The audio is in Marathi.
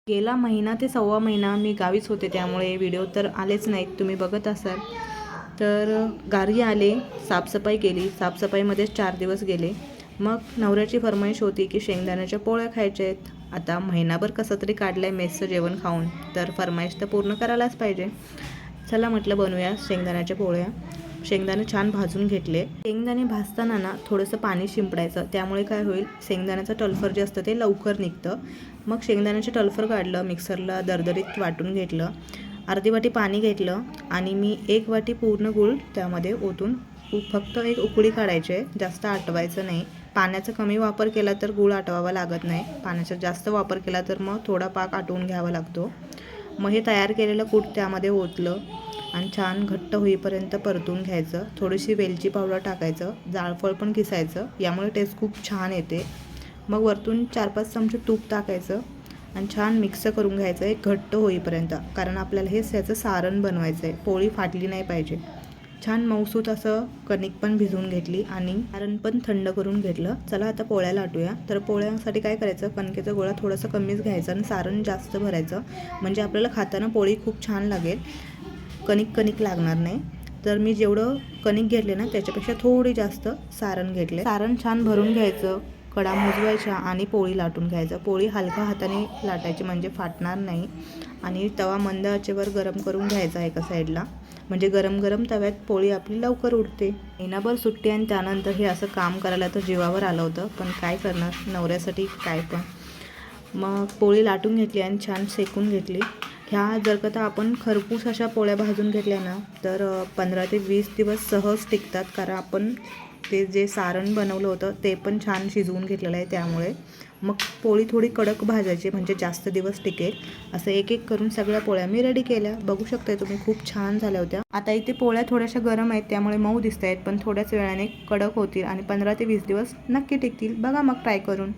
गेला महिना ते सव्वा महिना मी गावीच होते, त्यामुळे व्हिडिओ तर आलेच नाहीत, तुम्ही बघत असाल. तर गावी आले, साफसफाई केली, साफसफाईमध्येच 4 दिवस गेले. मग नवऱ्याची फरमाईश होती की शेंगदाण्याच्या पोळ्या खायच्या आहेत. आता महिनाभर कसं तरी काढलं आहे मेसचं जेवण खाऊन, तर फरमाईश तर पूर्ण करायलाच पाहिजे. चला म्हटलं बनवूया शेंगदाण्याच्या पोळ्या. शेंगदाणे छान भाजून घेतले. शेंगदाणे भाजताना ना थोडंसं पाणी शिंपडायचं, त्यामुळे काय होईल, शेंगदाण्याचं टलफर जे असतं ते लवकर निघतं. मग शेंगदाण्याचे टलफर काढलं, मिक्सरला दरदरीत वाटून घेतलं. अर्धी वाटी पाणी घेतलं आणि मी 1 वाटी पूर्ण गूळ त्यामध्ये ओतून फक्त एक उकळी काढायची आहे, जास्त आटवायचं नाही. पाण्याचा कमी वापर केला तर गूळ आटवावा लागत नाही, पाण्याचा जास्त वापर केला तर मग थोडा पाक आटवून घ्यावा लागतो. मग हे तयार केलेलं कूट त्यामध्ये ओतलं आणि छान घट्ट होईपर्यंत परतून घ्यायचं. थोडीशी वेलची पावडर टाकायचं, जायफळ पण किसायचं, यामुळे टेस्ट खूप छान येते. मग वरतून 4-5 चमचे तूप टाकायचं आणि छान मिक्स करून घ्यायचं एक घट्ट होईपर्यंत, कारण आपल्याला हे याचं सारण बनवायचं आहे, पोळी फाटली नाही पाहिजे. छान मऊसूत असं कणिक पण भिजवून घेतली आणि सारण पण थंड करून घेतलं. चला आता पोळ्या लाटूया. तर पोळ्यासाठी काय करायचं, कणकेचा गोळा थोडासा कमीच घ्यायचा आणि सारण जास्त भरायचं, म्हणजे आपल्याला खाताना पोळी खूप छान लागेल, कणिक लागणार नाही. तर मी जेवढं कणिक घेतले ना त्याच्यापेक्षा थोडी जास्त सारण घेतले. सारण छान भरून घ्यायचं, कडा मुजवायच्या आणि पोळी लाटून घ्यायचं. पोळी हलक्या हाताने लाटायची म्हणजे फाटणार नाही. आणि तवा मंद आचेवर गरम करून घ्यायचा एका साईडला, म्हणजे गरम गरम तव्यात पोळी आपली लवकर उडते. महिनाभर सुट्टी आणि त्यानंतर हे असं काम करायला तर जीवावर आलं होतं, पण काय करणार, नवऱ्यासाठी काय पण. मग पोळी लाटून घेतली आणि छान शेकून घेतली. ह्या जर का आपण खरपूस अशा पोळ्या भाजून घेतल्या ना तर 15 ते 20 दिवस सहज टिकतात, कारण आपण ते जे सारण बनवलं होतं ते पण छान शिजवून घेतलेलं आहे, त्यामुळे. मग पोळी थोडी कडक भाजायची म्हणजे जास्त दिवस टिकेल. असं एक एक करून सगळ्या पोळ्या मी रेडी केल्या. बघू शकताय तुम्ही, खूप छान झाल्या होत्या. आता इथे पोळ्या थोड्याशा गरम आहेत त्यामुळे मऊ दिसत आहेत, पण थोड्याच वेळाने कडक होतील आणि 15 ते 20 दिवस नक्की टिकतील. बघा मग ट्राय करून.